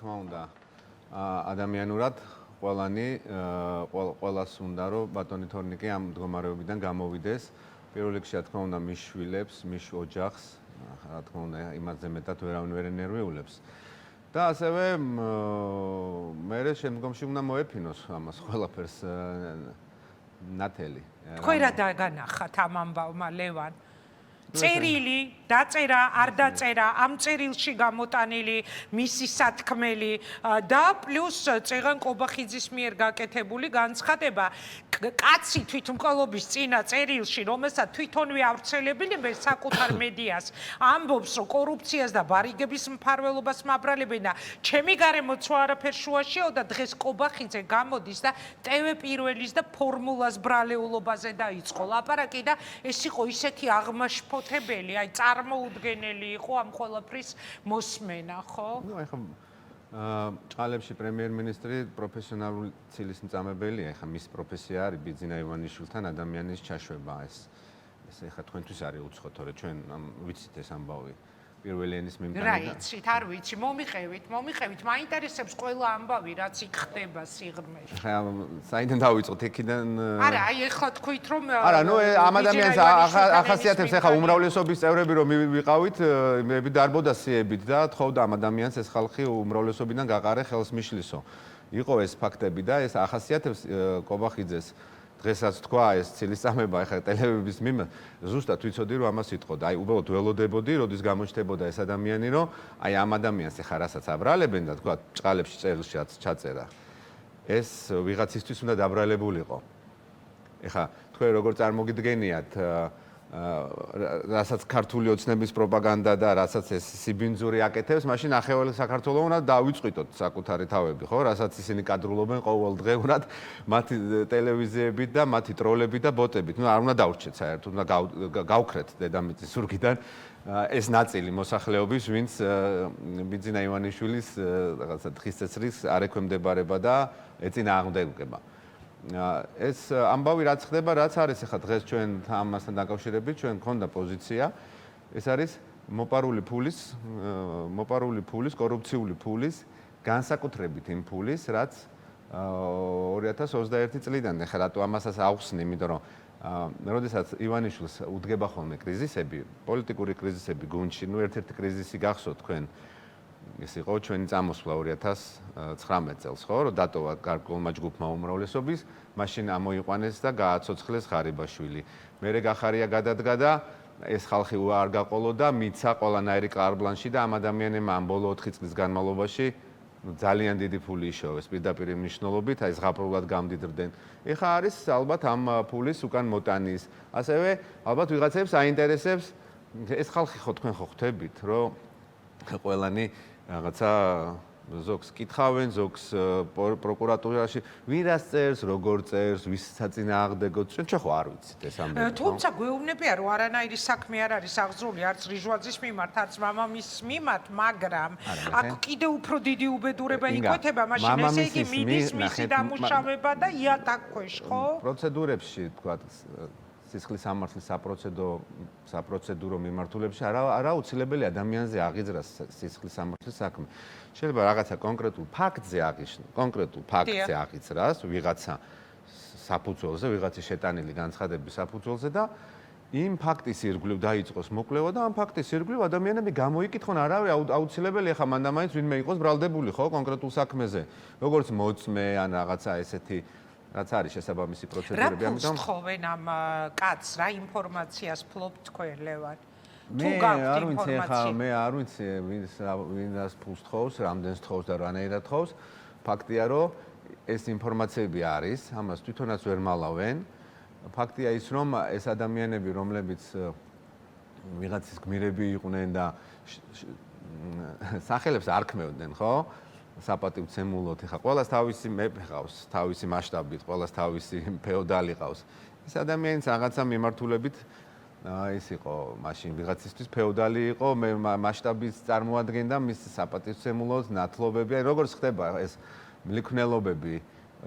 თქმა უნდა, ადამიანურად ყველას უნდა რომ ბატონი თორნიკე ამ მდგომარეობიდან გამოვიდეს. პირველ რიგში, რა თქმა უნდა, მის შვილებს, მის ოჯახს, რა თქმა უნდა, იმაზე მეტად ვერავინ ვერ ენერვიულებს. და ასევე მე შემდგომში უნდა მოეფინოს ამას ყველაფერს ნათელი. თქვენ რა დაგანახათ ამ ამბავმა, ლევან? წერილი, დაწერა, არ დაწერა, ამ წერილში გამოტანილი მისი სათქმელი და პლუს წეღან კობახიძის მიერ გაკეთებული განცხადება. კაცი თვითმკვლობის წინა წერილში, რომელსაც თვითონვე ავრცელებენ საკუთარ მედიას, ამბობს, რომ კორუფციას და ბარიგების მფარველობას მაბრალებენ და ჩემი გარემოც არაფერ შუაშიაო და დღეს კობახიძე გამოდის და ტევ პირველის და ფორმულას ბრალეულობაზე დაიწყო ლაპარაკი და ეს იყო ისეთი აღმაშფოთებელი, აი წარმოუდგენელი იყო ამ ყველაფრის მოსმენა, ხო? ნუ აი ხომ ჭალებში პრემიერ-მინისტრი პროფესიონალური ცილის მწამებელია, ეხა მის პროფესია არის ბიძინა ივანიშვილთან ადამიანის ჩაშვება ეს ეხა თქვენთვის არის უცხო, თორე ჩვენ ვიცით ეს ამბავი პირველი ენის მიმტანი რა იცით, არ ვიცი, მომიყევით, მაინტერესებს ყველა ამბავი, რაც იქ ხდება სიღრმეში. ხა საიდან დავიწყოთ იქიდან არა, აი ეხლა თქვით რომ არა, ნუ ამ ადამიანს ახასიათებს ეხა უმრავლესობის წევრები რომ ვიყავით, მეები დარბოდა სიებით და თხოვდა ამ ადამიანს ეს ხალხი უმრავლესობიდან გაყარე ხელს მიშლისო. იყო ეს ფაქტები და ეს ახასიათებს კობახიძეს დღესაც თქვა ეს ცილისწამება ეხლა ტელევიზიის მიმართ ზუსტად ვიცოდი რომ ამას იტყოდა. აი უბრალოდ ველოდებოდი, როდის გამოჩნდებოდა ეს ადამიანი, რომ აი ამ ადამიანს ეხლა რასაც აბრალებენ და თქვა ჭყალებში წერილში ჩაწერა. ეს ვიღაცისთვის უნდა დაბრალებულიყო. ეხლა თქვენ როგორ წარმოგიდგენიათ რასაც ქართული ოცნების პროპაგანდა და რასაც ეს სიბინძური აკეთებს, მაშინ ახეველი საქართველოს უნდა დავიწყიტოთ საკუთარი თავები, ხო? რასაც ისინი კადრულობენ ყოველდღიურად მათი ტელევიზიებით და მათი ტროლებით და ბოტებით. ნუ არ უნდა დავრჩეთ საერთოდ, უნდა გავქრეთ დედამიწის ზურგიდან ეს ნაწილი მოსახლეობის, ვინც ბიძინა ივანიშვილის რაღაცა დღისწესრის არ ექვემდებარება და ეწინააღმდეგება. ეს ამბავი რაც ხდება, რაც არის ახლა დღეს ჩვენ ამასთან დაკავშირებით, ჩვენ გქონდა პოზიცია. ეს არის მოპარული ფულის, კორუფციული ფულის, განსაკუთრებით იმ ფულის, რაც 2021 წლიდან, ახლა რატო ამასაც ავხსნი, იმიტომ რომ როდესაც ივანიშვილს უდგება ხოლმე კრიზისები, პოლიტიკური კრიზისები გუნდში, ნუ ერთ-ერთი კრიზისი გახსოვთ თქვენ ეს იყო ჩვენი წამოსვლა 2019 წელს, ხო, რომ დატოვა გარკვეულმა ჯგუფმა უმრავლესობის, მაშინ ამოიყვანეს და გააცოცხლეს ღარიბაშვილი. მერე გახარია გადადგა და ეს ხალხი არ გაყოლო და მიცა ყველანაირი კარბლანში და ამ ადამიანებმა ამ ბოლო 4 წლის განმავლობაში ძალიან დიდი ფული იშოვეს პირდაპირ მნიშვნელობით, აი ზღაპრულად გამდიდრდნენ. ეხლა არის ალბათ ამ ფულის უკან მოტანის. ასევე ალბათ ვიღაცებს აინტერესებს ეს ხალხი ხო თქვენ ხო ხვდებით, რომ ყველანი რაღაცა ზოგს კითხავენ, ზოგს პროკურატურაში ვინ რას წერს, როგორ წერს, ვის საწინააღმდეგოდ, ჩვენ ხო არ ვიცით ეს ამბები. თუმცა გვეუბნებია, რომ არანაირი საქმე არ არის აღძრული არც რიჟვაძის მიმართ, არც მამამისის მიმართ, მაგრამ აქ კიდევ უფრო დიდი უბედურება იკვეთება, მაშინ ესე იგი მიდის მისი დამუშავება და იატაკქვეშ, ხო? პროცედურებში, თქვა სისხლის სამართლის საპროცედურო მიმართულებში არაუცილებელი ადამიანზე აღიძრას სისხლის სამართლის საქმე. შეიძლება რაღაცა კონკრეტულ ფაქტზე აღიძრას ვიღაცა საფუძველზე, ვიღაცის შეტანილი განცხადების საფუძველზე და იმ ფაქტის ირგვლივ დაიწყოს მოკვლევა და ამ ფაქტის ირგვლივ ადამიანები გამოიკითხონ, არავე აუცილებელი ახლა მანდ ამაინც ვინმე იყოს ბრალდებული, ხო, კონკრეტულ საქმეზე, როგორც მოწმე ან რაღაცა ესეთი რაც არის შესაბამისი პროცედურები, ამიტომ რა თხოვენ ამ კაცს, რა ინფორმაციას ფლობთ თქვენ, ლევან? მე არ ვიცი ახლა, მე არ ვიცი ვინს ფულს თხოვს, რამდენს თხოვს და რანაირად თხოვს. ფაქტია, რომ ეს ინფორმაციები არის, ამას თვითონაც ვერ მალავენ. ფაქტია ის, რომ ეს ადამიანები, რომლებიც ვიღაცის გმირები იყვნენ და სახელებს არ ქმევდნენ, ხო? საპატივცემულოდ, ეხა ყველას თავისი მეფე ყავს, თავისი მასშტაბით, ყველას თავისი ფეოდალი ყავს. ეს ადამიანიც რაღაცა მიმართულებით ის იყო, მაშინ ვიღაცისთვის ფეოდალი იყო, მასშტაბის წარმოადგენდა მის საპატივცემულოდ ნათლობები, აი როგორც ხდება ეს მლიქნელობები,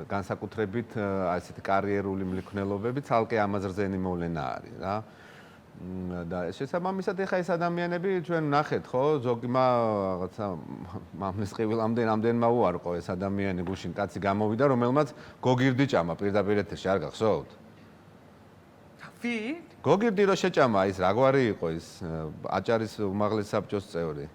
განსაკუთრებით ესეთი კარიერული მლიქნელობები, ცალკე ამაზრზენი მოვლენა არის რა. და შესაბამისად ეხა ეს ადამიანები ჩვენ ნახეთ ხო ზოგმა რაღაცა მამლის ყივილამდე რამდენმა უარყო ეს ადამიანი გუშინ კაცი გამოვიდა რომელმაც გოგირდი ჭამა პირდაპირ ეთერში არ გახსოვთ? ვით? გოგირდი რო შეჭამა ის რაგვარი იყო ის აჭარის უმაღლეს საბჭოს წევრი.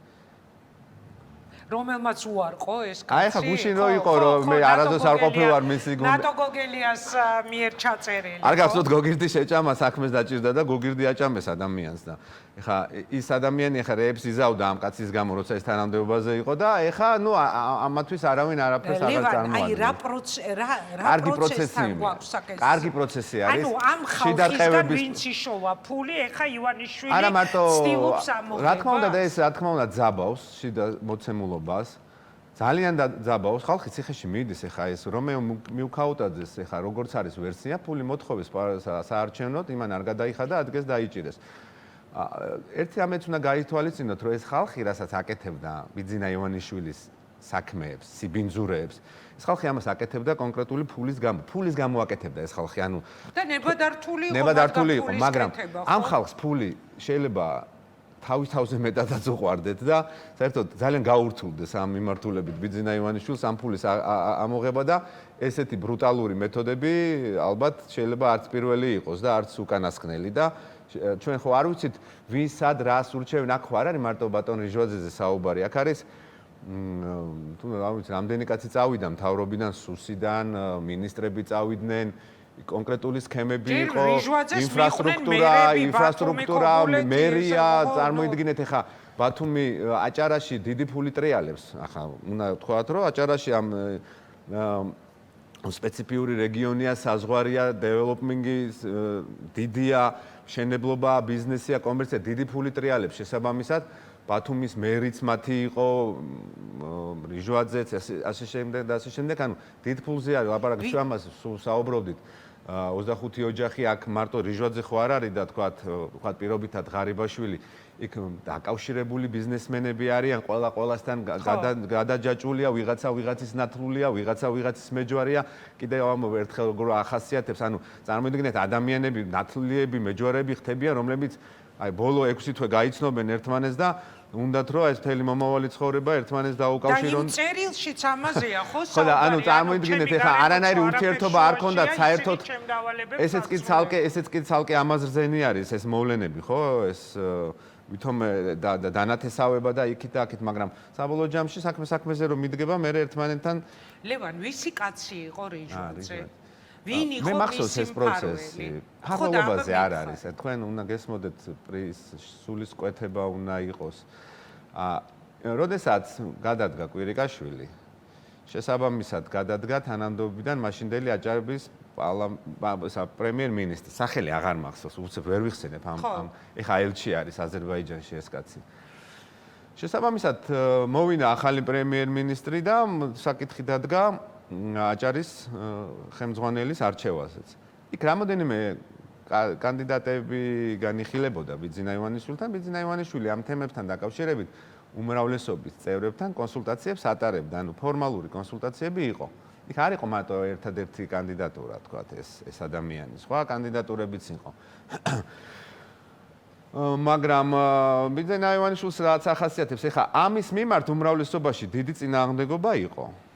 რომელმაც უარყო ეს კაცი? აი ხა გუშინ რო იყო რომ მე არასდროს არ ყოფილვარ მისი ნატო გოგელიას მიერ ჩაწერილი. არ გახსოვთ გოგირდი შეჭამა საქმეს დაჭირდა და გოგირდი აჭამეს ადამიანს და ეხა ის ადამიანი ეხა რეებს იზავდა ამ კაცის გამო როცა ეს თანამდებობაზე იყო და ეხა ნუ ამათვის არავინ არაფერს აღარ წარმოადგენს. აი რა პროცესთან გვაქვს საკითხი. კარგი პროცესი არის. ანუ ამ ხალხისგან ვინც იშოვა ფული ეხა ივანიშვილი ცდილობს ამოღებას. რა თქმა უნდა და ეს რა თქმა უნდა ძაბავს შიდა მოცემულობას. ძალიან ძაბავს ხალხი ციხეში მიდის ეხა ეს რომეო მიუქაუტაძეს ეხა როგორც არის ვერსია ფული მოთხოვეს საარჩევნოდ იმან არ გადაიხადა ადგეს დაიჭირეს. ერთი ამეც უნდა გაითვალისწინოთ რომ ეს ხალხი რასაც აკეთებდა ბიძინა ივანიშვილის საქმეებს, სიბინძურეებს ეს ხალხი ამას აკეთებდა კონკრეტული ფულის გამო აკეთებდა ეს ხალხი ანუ და ნებადართული იყო მაგრამ ამ ხალხს ფული შეიძლება თავის თავზე მეტადაც უყვარდეთ და საერთოდ ძალიან გაურთულდეს ამ მიმართულებით ბიძინა ივანიშვილს ამ ფულის ამოღება და ესეთი ბრუტალური მეთოდები ალბათ შეიძლება არც პირველი იყოს და არც უკანასკნელი და ჩვენ ხო არ ვიცით ვის სად რას ურჩევენ აქ ხო არ არის მარტო ბატონ რიჟვაძეზე საუბარი აქ არის თუ რა ვიცი რამდენი კაცი წავიდა მთავრობიდან სუსიდან მინისტრები წავიდნენ კონკრეტული სქემები იყო ინფრასტრუქტურა მერია წარმოიდგინეთ ახლა ბათუმი აჭარაში დიდი ფული ტრიალებს ახლა უნდა თქვათ რომ აჭარაში ამ სპეციფიური რეგიონია საზღვარია დეველოპმინგი დიდია მშენებლობა ბიზნესია კომერცია დიდი ფული ტრიალებს შესაბამისად ბათუმის მერიც მათი იყო რიჟვაძეც ასე შემდეგ და ასე შემდეგ ანუ დიდ ფულზე არის ლაპარაკი ამას საუბრობდით 25 ოჯახი აქ მარტო რიჟვაძე ხო არ არის და თქვათ პირობითად ღარიბაშვილი იქ დაკავშირებული ბიზნესმენები არიან ყველასთან გადაჯაჭვულია ვიღაცის ნათლულია ვიღაცის მეჯვარია კიდევ ამოვ ერთხელ როგორ ახასიათებს ანუ წარმოიდგინეთ ადამიანები ნათლიები მეჯვარები ხდებიან რომლებიც აი ბოლო 6 თვე გაიცნობენ ერთმანეს და უნდათ რომ ეს მთელი მომავალი ცხოვრება ერთმანეს დაუკავშირონ. და იმ წერილშიც ამაზეა ხო საუბარი. ხო და ანუ წარმოიდგინეთ ეხლა არანაირი ურთიერთობა არ ქონდათ საერთოდ ესეც კი ცალკე ამაზრზენი არის ეს მოვლენები ხო ეს ვითომ დანათესავება და იქით და აქეთ მაგრამ საბოლოო ჯამში საქმეზე რომ მიდგება მე ერთმანეთთან ლევან ვისი კაცი იყო რიჟვაძე? ვინ იყო მე მახსოვს ეს პროცესი ფარველობაზე არ არის თქვენ უნდა გესმოდეთ სულის კვეთება უნდა იყოს როდესაც გადადგა კვირიკაშვილი შესაბამისად გადადგა თანამდებობიდან მაშინდელი აჭარების პრემიერ-მინისტრი სახელი აღარ მახსოვს უცებ ვერ ვიხსენებ ამ ეხა ელჩი არის აზერბაიჯანში ეს კაცი შესაბამისად მოვიდა ახალი პრემიერ-მინისტრი და საკითხი დადგა აჭარის ხელმძღვანელის არჩევაზეც. იქ რამოდენიმე კანდიდატები განიხილებოდა ბიძინა ივანიშვილთან. ბიძინა ივანიშვილი ამ თემებთან დაკავშირებით უმრავლესობის წევრებთან კონსულტაციებს ატარებდა, ანუ ფორმალური კონსულტაციები იყო. იქ არ იყო მარტო ერთადერთი კანდიდატურა, თქვათ ეს ადამიანი, სხვა კანდიდატურებიც იყო. მაგრამ ბიძინა ივანიშვილს რაც ახასიათებს, ეხა ამის მიმართ უმრავლესობაში დიდი წინააღმდეგობა იყო.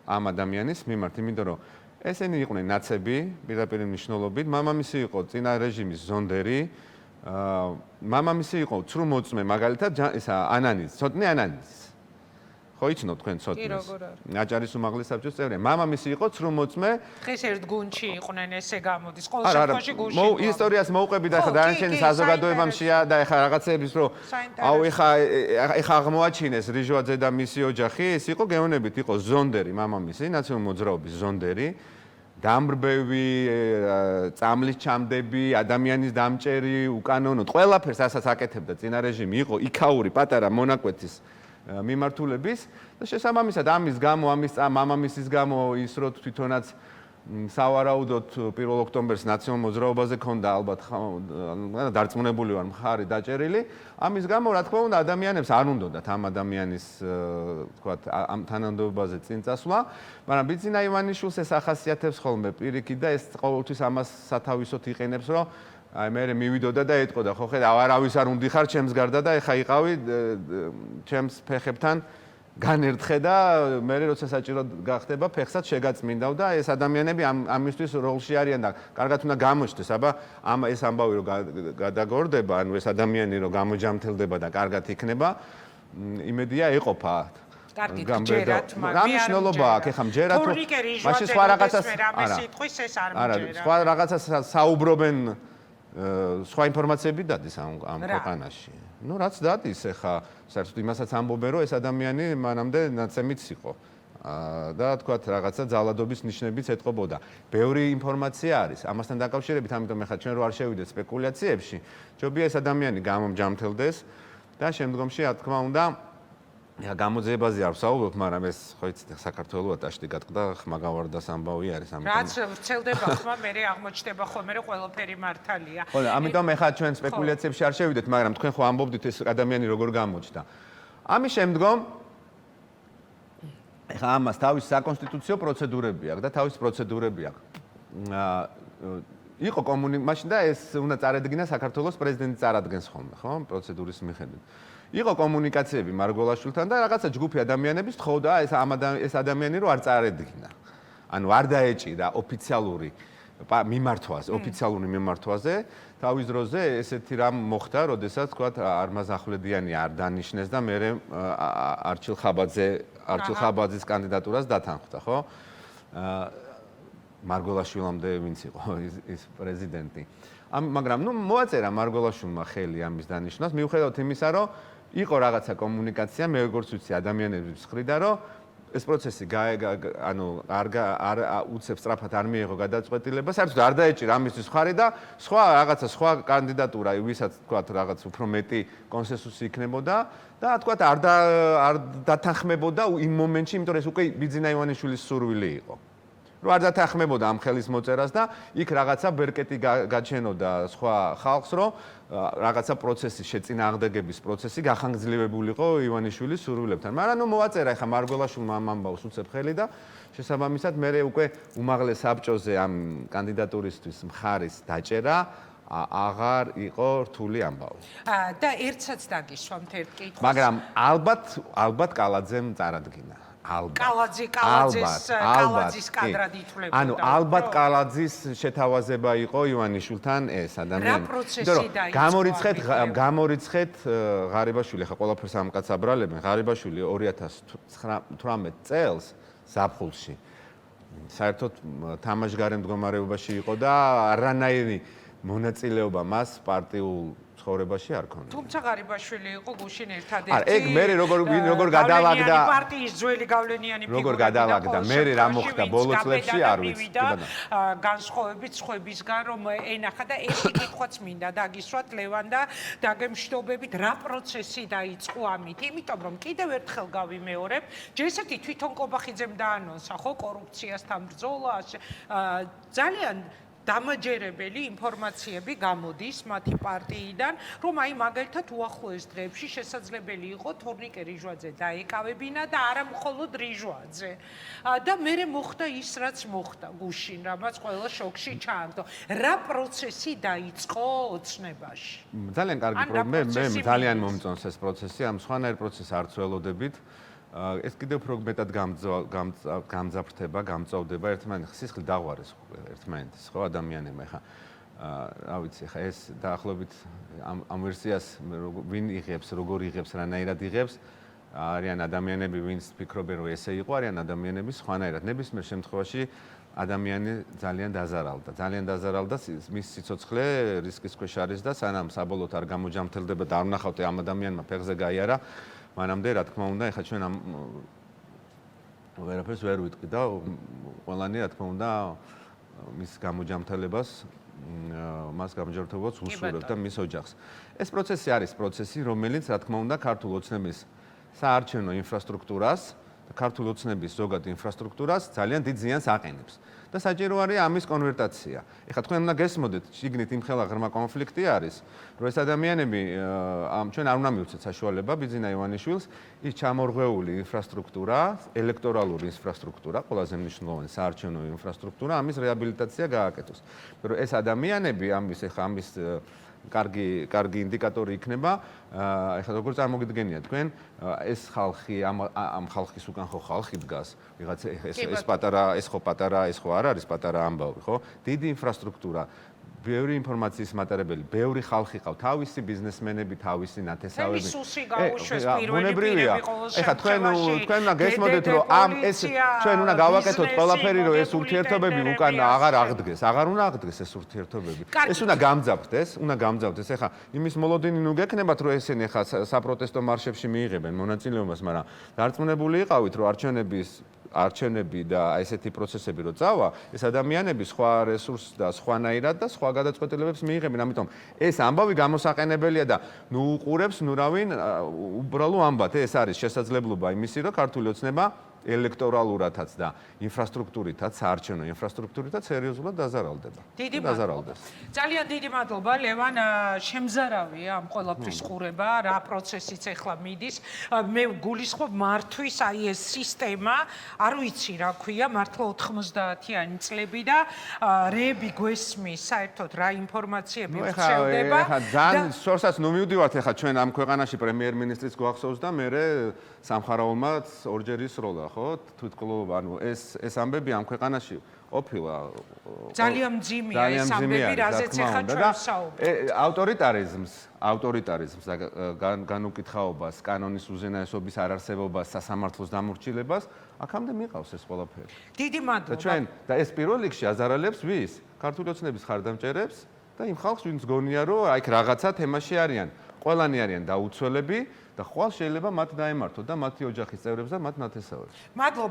ამ ადამიანის მიმართ, იმიტომ რომ ესენი იყვნენ ნაცები, პირდაპირ მნიშვნელობით, მამამისი იყო წინა რეჟიმის ზონდერი, მამამისი იყო ცრუმოწმე, მაგალითად, ისა ანანის, ცოტნე ანანის. ხო იცნობ თქვენ ცოტნეს? აჭარის უმაღლეს საბჭოს წევრი. მამამისი იყო ცრუმოწმე. დღეს ერთ გუნდში იყვნენ, ესე გამოდის. ყოველ შემთხვევაში გუნდში. ისტორიას მოვყვები და ხა დანარჩენი საზოგადოებაშია და ეხა რაღაცეების რომ აუ ეხა აღმოაჩინეს რიჟვაძე და მისი ოჯახი, ეს იყო გეონებით, იყო ზონდერი მამამისი, ნაციონალური მოძრაობის ზონდერი. დამრბევი, წამლის ჩამდები, ადამიანის დამჭერი, უკანონოდ, ყველაფერს ასაც აკეთებდა წინა რეჟიმი, იყო იქაური პატარა მონაკვეთის მიმართულების და შესაბამისად ამის გამო, ამის მამამისის გამო ის რო თვითონაც სავარაუდოდ 1 ოქტომბერს ნაციონალურ მოძრაობაზე ქონდა ალბათ დარწმუნებული ვარ მხარი დაჭერილი, ამის გამო რა თქმა უნდა ადამიანებს არ უნდათ ამ ადამიანის თქვათ ამ თანამდებობაზე წინ წასვლა, მაგრამ ბიძინა ივანიშვილს ეს ახასიათებს ხოლმე პირიქით და ეს ყოველთვის ამას სათავისოდ იყენებს, რომ აი მე მივიდოდა და ეტყოდა, ხო ხედავ, არავის არ უნდიხარ ჩემს გარდა და ეხა იყავი ჩემს ფეხებთან განერთხე და მე როცა საჭირო გახდება, ფეხსაც შეგაწმინდავ და ეს ადამიანები ამისთვის როლში არიან და კარგად უნდა გამოჩნდეს, აბა ეს ამბავი რომ გადაგორდება, ანუ ეს ადამიანი რომ გამოჯამთელდება და კარგად იქნება, იმედია ეყოფა. კარგი, ჯერათ, გამიშნელობა აქვს, ეხა მჯერათ თუ მაშინ სხვა რაღაცას არა, სხვა რაღაცას საუბრობენ სხვა ინფორმაციები დადის ამ ქვეყანაში. ნუ რაც დადის, ეხა საერთოდ იმასაც ამბობენ, რომ ეს ადამიანი მანამდე ნაცემიც იყო. და თქვათ რაღაცა ძალადობის ნიშნებიც ეთყობოდა. ბევრი ინფორმაცია არის ამასთან დაკავშირებით, ამიტომ ეხა ჩვენ რო არ შევიდეთ სპეკულაციებში, ჯობია ეს ადამიანი გამომჯამთელდეს და შემდგომში რა თქმა უნდა გამოძიებაზე არ ვსაუბრობ, მაგრამ ეს ხო იცით საქართველოს ტაშტი გატყდა ხმაგავარდას ამბავი არის ამიტომ. რაც ვრცელდება ხმა, მე აღმოჩნდება ხოლმე რომ ყველაფერი მართალია. ხო, ამიტომ ეხლა ჩვენ სპეკულაციებში არ შევიდეთ, მაგრამ თქვენ ხო ამბობდით ეს ადამიანი როგორ გამოჩნდა. ამის შემდგომ ეხლა ამას თავის საკონსტიტუციო პროცედურები აქვს და თავის პროცედურები აქვს. იყო მაშინ და ეს უნდა წარედგინა საქართველოს პრეზიდენტი წარადგენს ხოლმე, ხო, პროცედურის მიხედვით. იყო კომუნიკაციები მარგველაშვილთან და რაღაცა ჯგუფი ადამიანების თხოვდა ეს ადამიანი რომ არ წარედგინა. ანუ არ დაეჭირა ოფიციალური ოფიციალური მიმართვაზე, თავის დროზე ესეთი რამ მოხდა, როდესაც თქვა არმაზ ახვლედიანი არ დანიშნეს და მე არჩილ ხაბაძის კანდიდატურას დათანხმდა, ხო? მარგველაშვილამდე ვინც იყო ის პრეზიდენტი. მაგრამ ნუ მოაწერა მარგველაშვილმა ხელი ამის დანიშნვას, მიუხედავად იმისა, რომ იყო რაღაცა კომუნიკაცია, მე როგორც ვიცი ადამიანების მხრიდან, რომ ეს პროცესი არ უცებ სწრაფად არ მიიღო გადაწყვეტილება, საერთოდ არ დაეჭირა ამისთვის ხარი და სხვა კანდიდატურა, ვისაც თქვა რაღაც უფრო მეტი კონსენსუსი იქნებოდა და თქვა არ დათანხმებოდა იმ მომენტში, იმიტომ რომ ეს უკვე ბიძინა ივანიშვილის სურვილი იყო. რომ არ დათანხმებოდა ამ ხელის მოწერას და იქ რაღაცა ბერკეტი გაჩენოდა სხვა ხალხს, რომ რაღაცა პროცესის შეწინააღმდეგების პროცესი გახანგრძლივებულიყო ივანიშვილის სურვილებთან. მაგრამ ნუ მოაწერა ეხა მარგველაშვილმა ამ ამბავს უცებ ხელი და შესაბამისად მე უკვე უმაღლეს საბჭოზე ამ კანდიდატურისთვის მხარის დაჭერა აღარ იყო რთული ამბავი. და ერთსაც დაგისვამთ ერთ კითხვას. მაგრამ ალბათ კალაძემ წარადგინა. კალაძის კადრად ითვლებოდა. ანუ ალბათ კალაძის შეთავაზება იყო ივანიშვილთან ეს ადამიანი. რა პროცესი დაიწყო? გამორიცხეთ ღარიბაშვილი, ხა ყველაფერს ამ კაცს აბრალებენ. ღარიბაშვილი 2018 წელს ზაფხულში საერთოდ თამაშგარე მდგომარეობაში იყო და არანაირი მონაწილეობა მას პარტიულ ცხოვრებაში არ ქონია. თუმცა ღარიბაშვილი იყო გუშინ ერთადერთი. არა, ეგ მე როგორ გადავაგდა პარტიის ძველი გავლენიანი ფიგურა. როგორ გადავაგდა, მე რა მოხდა ბოლო წლებში არ ვიცი. განსხვავებით სხვებისგან რომ ენახა და ერთი კითხვაც მინდა დაგისვათ ლევან და დაგემშვიდობებით რა პროცესი დაიწყო ამით. იმიტომ რომ კიდევ ერთხელ გავიმეორებ, ჯესეთი თვითონ კობახიძემ დაანონსა ხო კორუფციასთან ბრძოლა, ძალიან დამაჯერებელი ინფორმაციები გამოდის მათი პარტიიდან, რომ აი მაგალითად უახლოეს დღეებში შესაძლებელი იყო თორნიკე რიჟვაძე დაეკავებინა და არა მხოლოდ რიჟვაძე. და მერე მოხდა ის, რაც მოხდა გუშინ, რამაც ყველა შოკში ჩააგდო. რა პროცესი დაიწყო ოცნებაში? ძალიან კარგი პრობლემა, მე ძალიან მომწონს ეს პროცესი, ამ სხვანაირ პროცესს არ ვცველოდებით. ეს კიდევ უფრო მეტად გამძაფრდება, გამწოვდება ერთმანეთს სისხლი დაღვარეს ერთმანეთის ხო ადამიანებმა ხა რა ვიცი ხა ეს დაახლოებით ამ ვერსიას ვინ იღებს, როგორ იღებს, რანაირად იღებს არიან ადამიანები, ვინც ფიქრობენ რომ ესე იყო, არიან ადამიანები სხვანაირად. ნებისმიერ შემთხვევაში ადამიანი ძალიან დაზარალდა, მის სიცოცხლე რისკის ქვეშ არის და სანამ საბოლოოდ არ გამოჯამთელდება და არ ვნახავთ ამ ადამიანმა ფეხზე გაიარა მანამდე რა თქმა უნდა, ეხლა ჩვენ ამ ვერაფერს ვერ ვიტყვი და ყველანი რა თქმა უნდა მის გამოჯამთელებას, მას გამოჯამთელებას უსურვებ და მის ოჯახს. ეს პროცესი არის პროცესი, რომელიც რა თქმა უნდა ქართულ ოცნების საარჩევნო ინფრასტრუქტურას და ქართული ოცნების ზოგად ინფრასტრუქტურას ძალიან დიდ ზიანს აყენებს. და საჭირო არის ამის კონვერტაცია. ეხლა თქვენ უნდა გესმოდეთ, შიგნით იმხელა ღრმა კონფლიქტი არის, რომ ეს ადამიანები ჩვენ არ უნდა მივცეთ საშუალება ბიძინა ივანიშვილს ის ჩამორღვეული ინფრასტრუქტურა, ელექტორალური ინფრასტრუქტურა, ყველაზე მნიშვნელოვანი საარჩევნო ინფრასტრუქტურა, ამის რეაბილიტაცია გააკეთოს. რომ ეს ადამიანები ამის კარგი ინდიკატორი იქნება. ეხლა როგორ წარმოგიდგენია თქვენ ეს ხალხი ამ ხალხის უკან ხო ხალხი დგას ვიღაც ეს ხო პატარა ეს ხო არ არის პატარა ამბავი ხო დიდი ინფრასტრუქტურა ბევრი ინფორმაციის მატარებელი, ბევრი ხალხი ყავ, თავისი ბიზნესმენები, თავისი ნათესავები. სუსი გაუშვეს პირველი პირები ყოველ ეხლა თქვენ უნდა გესმოდეთ, რომ ჩვენ უნდა გავაკეთოთ ყველაფერი, რომ ეს ურთიერთობები უკან აღარ აღდგეს, აღარ უნდა აღდგეს ეს ურთიერთობები. ეს უნდა გამძაბდეს, ეხლა იმის მოლოდინი ნუ გექნებათ, რომ ესენი ეხლა საპროტესტო მარშებში მიიღებენ მონაწილეობას, მაგრამ დარწმუნებული იყავით, რომ არჩევნები და ესეთი პროცესები რო წავა, ეს ადამიანები სხვა რესურსს და სხვანაირად და სხვა გადაწყვეტილებებს მიიღებენ. ამიტომ ეს ამბავი გამოსაყენებელია და ნუ უყურებს, ნუ რავინ, უბრალო ამბად, ეს არის შესაძლებლობა იმისი, რომ ქართული ოცნება ელექტორალურათაც და ინფრასტრუქტურითაც, საარჩევნო ინფრასტრუქტურითაც სერიოზულად დაზარალდება. დიდი მადლობა. ძალიან დიდი მადლობა, ლევან, შემზარავია ამ ყველაფრის ყურება, რა პროცესიც ახლა მიდის. მე გულისხმობ მართვის აი ეს სისტემა, არ ვიცი რა ქვია, მართლა 90-იანი წლები და რეები გვესმის საერთოდ რა ინფორმაციები ვრცელდება. ეხლა ძალიან შორსაც ნუ მივდივართ ეხლა ჩვენ ამ ქვეყანაში პრემიერ-მინისტრიც გვახსოვს და მე სამხარაულმაც ორჯერ ისროლა, ხო? თვითმკვლელობა, ანუ ეს ამბები ამ ქვეყანაში ყოფილა ძალიან მძიმეა ეს ამბები, რაზეც ახლა ჩვენ ვსაუბრობთ. ავტორიტარიზმს და განუკითხაობას, კანონის უზენაესობის არარსებობას, სასამართლოს დამორჩილებას, აქამდე მიყავს ეს ყველაფერი. დიდი მადლობა. და ეს პირველ რიგში აზარალებს ვის? ქართული ოცნების ხარდამჭერებს და იმ ხალხს, ვინც გონია, რომ აი რაღაცა თემაში არიან. ყველანი არიან დაუცველები და ხვალ შეიძლება მათ დაემართოთ და მათი ოჯახის წევრებს და მათ ნათესავებს. მადლობა.